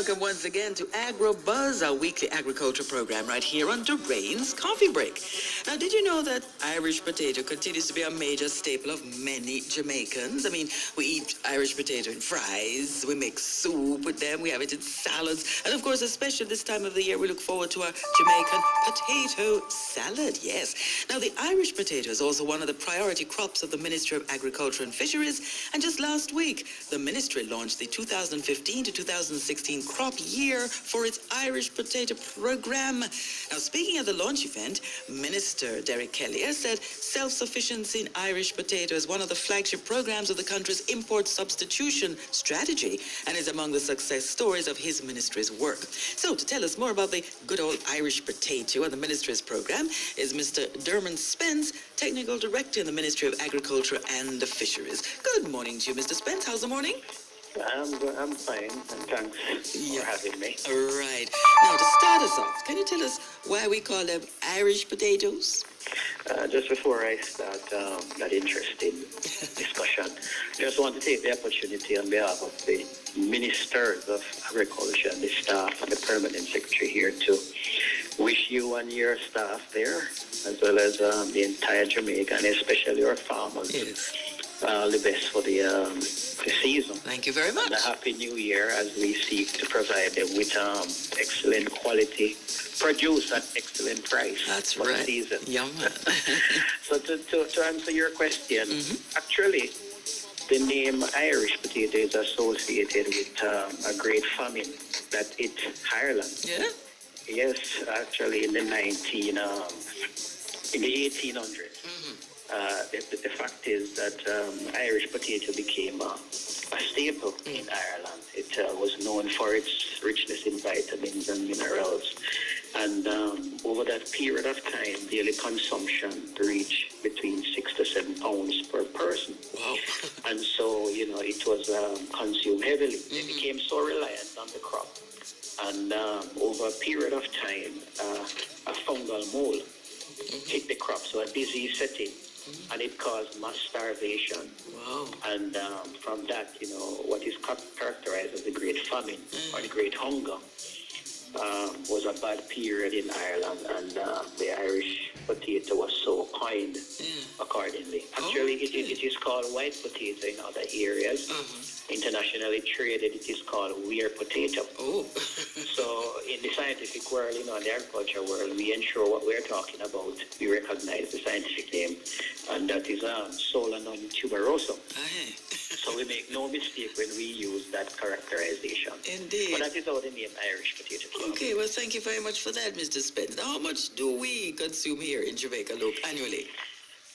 welcome once again to AgroBuzz, our weekly agriculture program right here on Durain's Coffee Break. Now, did you know that Irish potato continues to be a major staple of many Jamaicans? I mean, we eat Irish potato in fries, we make soup with them, we have it in salads, and of course, especially this time of the year, we look forward to our Jamaican potato salad, yes. Now, the Irish potato is also one of the priority crops of the Ministry of Agriculture and Fisheries, and just last week, the ministry launched the 2015 to 2016 crop year for its Irish potato program. Now, speaking at the launch event, Minister Derek Kelly has said self-sufficiency in Irish potato is one of the flagship programs of the country's import substitution strategy and is among the success stories of his ministry's work. So, to tell us more about the good old Irish potato and the ministry's program is Mr. Dermot Spence, Technical Director in the Ministry of Agriculture and Fisheries. Good morning to you, Mr. Spence. How's the morning? I'm fine, and thanks for having me. Right. Now, to start us off, can you tell us why we call them Irish potatoes? Just before I start that interesting discussion, I just want to take the opportunity on behalf of the Ministers of Agriculture and the staff and the Permanent Secretary here to wish you and your staff there, as well as the entire Jamaica, and especially our farmers, the best for the season. Thank you very much. And a happy new year as we seek to provide them with excellent quality produce at excellent price. That's for right. the season. Yum. So to answer your question, actually, the name Irish potato is associated with a great famine that hit Ireland. Yeah? Yes, actually in the 1800s. The fact is that Irish potato became a staple in Ireland. It was known for its richness in vitamins and minerals. And over that period of time, daily consumption reached between 6 to 7 pounds per person. Wow. And so, it was consumed heavily. They became so reliant on the crop. And over a period of time, a fungal mold hit the crop, so a disease set in. And it caused mass starvation. Wow. And from that, what is characterized as the Great Famine or the Great Hunger was a bad period in Ireland, and the Irish potato was so coined accordingly. Actually, it is called white potato in other areas. Internationally traded, it is called weir potato. Oh. So in the scientific world, in the agriculture world, we ensure what we're talking about. We recognize the scientific name, and that is Solanum tuberosa. So we make no mistake when we use that characterization. Indeed. But that is how the name Irish potato came. Okay, well, thank you very much for that, Mr. Spence. Now, how much do we consume here in Jamaica, look, annually?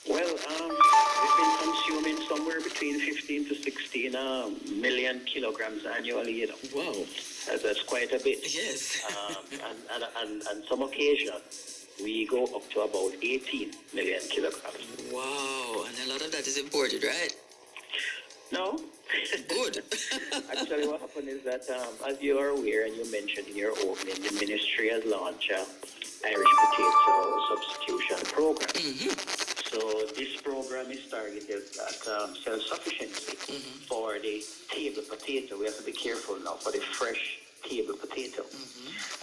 Well, we've been consuming somewhere between 15 to 16 million kilograms annually, Wow. That's quite a bit. Yes. And some occasion, we go up to about 18 million kilograms. Wow, and a lot of that is imported, right? No. Good. Actually, what happened is that, as you are aware and you mentioned in your opening, the ministry has launched Irish potato substitution program. So this program is targeted at self-sufficiency for the table potato. We have to be careful now for the fresh table potato.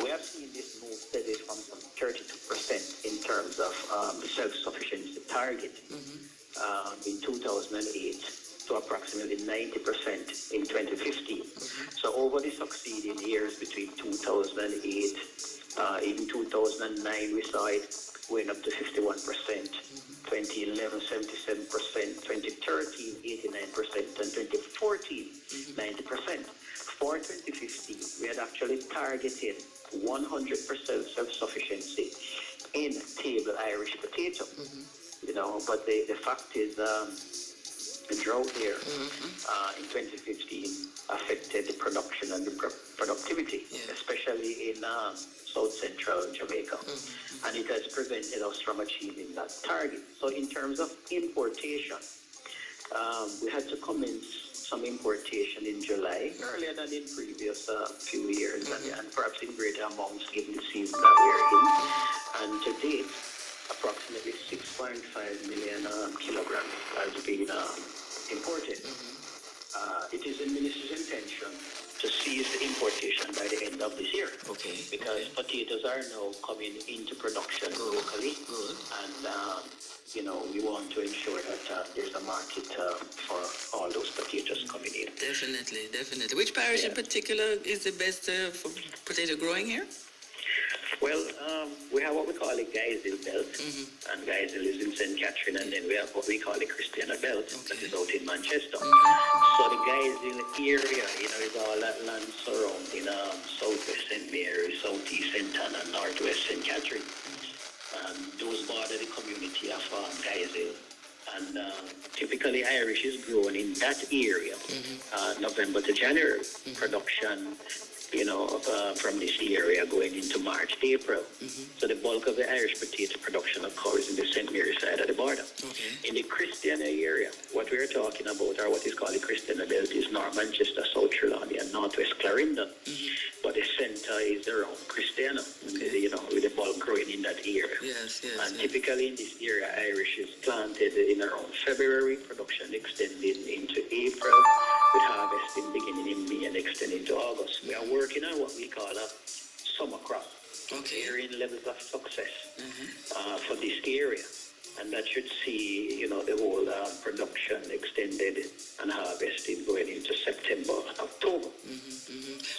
We have seen this move steady from some 32% in terms of the self-sufficiency target in 2008 to approximately 90% in 2015. So over the succeeding years between 2008, in 2009 we saw it going up to 51%, 2011 77%, 2013 89%, and 2014 90%. For 2015, we had actually targeted 100% self-sufficiency in table Irish potato. But the fact is, the drought here in 2015 affected the production and the productivity, especially in South Central Jamaica, and it has prevented us from achieving that target. So in terms of importation, we had to commence some importation in July, earlier than in previous few years, and perhaps in greater amounts given the season that we're in. And to date, approximately 6.5 million kilograms has been imported. It is the minister's intention to cease the importation by the end of this year. Okay. Because potatoes are now coming into production locally. Good. And, we want to ensure that there's a market for all those potatoes coming in. Definitely, definitely. Which parish in particular is the best for potato growing here? Well, we have what we call the Geisel Belt, and Geisel is in St. Catherine, and then we have what we call the Christiana Belt, that is out in Manchester. So the Geisel area, is all that land surrounding southwest St. Mary, southeast St. Anne, and northwest St. Catherine. Those border the community of Geisel. And typically Irish is grown in that area, November to January. Production from this area going into March, April. So the bulk of the Irish potato production occurs in the St. Mary side of the border. In the Christiana area, what we're talking about, or what is called the Christiana Belt, is North Manchester, South Trelawney, and Northwest Clarendon. But the center is around Christiana, with the bulk growing in that area. And typically in this area, Irish is planted in around February, production extending into April, with harvesting beginning in May and extending to August. We are working on what we call a summer crop, varying levels of success for this area. And that should see, the whole production extended and harvested going into September and October.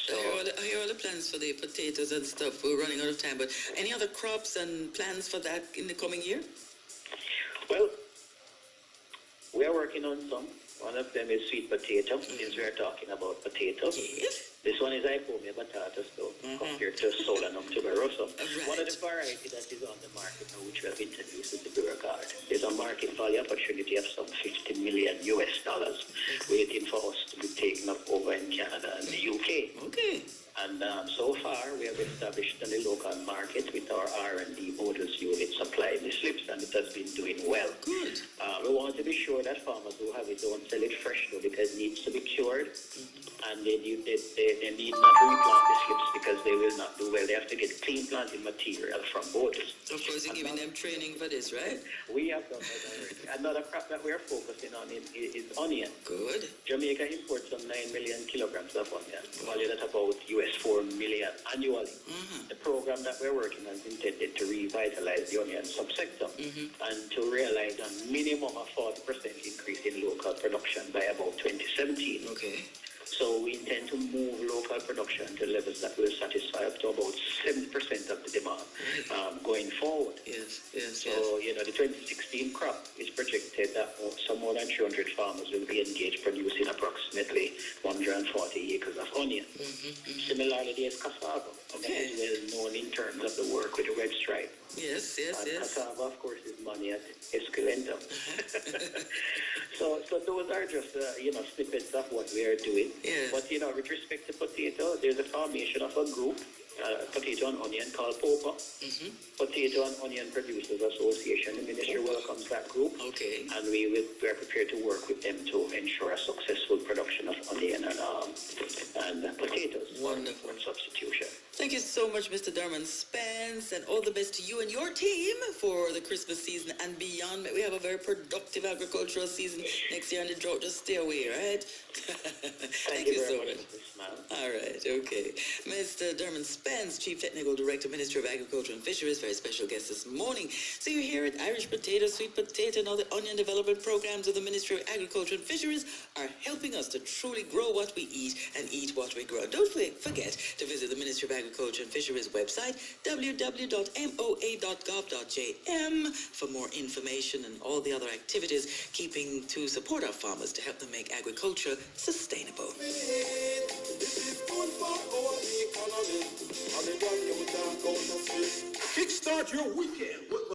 So I hear all the plans for the potatoes and stuff. We're running out of time, but any other crops and plans for that in the coming year? Well, we are working on some. One of them is sweet potato, since we are talking about potatoes. This one is Icomia batatas, though, compared to Solanum tuberosa. One of the varieties that is on the market now, which we have introduced, is the Burgard. There's a market value opportunity of some $50 million waiting for us to be taken up over in Canada and the UK. And so far, we have established in the local market with our R&D models unit supplying the slips, and it has been doing well. Good. We want to be sure that farmers who have it don't sell it fresh, though, because it needs to be cured, and they need not replant the slips because they will not do well. They have to get clean planting material from bottles. Of course, you're giving them training for this, right? We have done that already. Another crop that we're focusing on is onion. Good. Jamaica imports some 9 million kilograms of onion, valued at about US $4 million annually. The program that we're working on is intended to revitalize the onion subsector and to realize a minimum of 40% increase in local production by about 2017. So we intend to move local production to levels that will satisfy up to about 70% of the demand going forward. So, the 2016 crop is projected that some more than 300 farmers will be engaged producing approximately 140 acres of onion. Similarly, there's cassava, that is well known in terms of the work with the red stripe. Cassava, of course, is money at Esculento. So those are just, snippets of what we are doing. But, with respect to potato, there's a formation of a group, Potato and Onion, called POPA, Potato and Onion Producers Association. The ministry welcomes that group, and we are prepared to work with them to ensure a successful production of onion and potatoes. Wonderful. For substitution. Thank you so much, Mr. Dermot Spence, and all the best to you and your team for the Christmas season and beyond. We have a very productive agricultural season next year, and the drought just stay away, right? Thank you so much. All right, okay. Mr. Dermot Spence, Chief Technical Director, Ministry of Agriculture and Fisheries, very special guest this morning. So you hear it, Irish potato, sweet potato, and all the onion development programs of the Ministry of Agriculture and Fisheries are helping us to truly grow what we eat and eat what we grow. Don't forget to visit the Ministry of Agriculture and Fisheries website, www.moa.gov.jm, for more information and all the other activities keeping to support our farmers to help them make agriculture sustainable. Kickstart your weekend with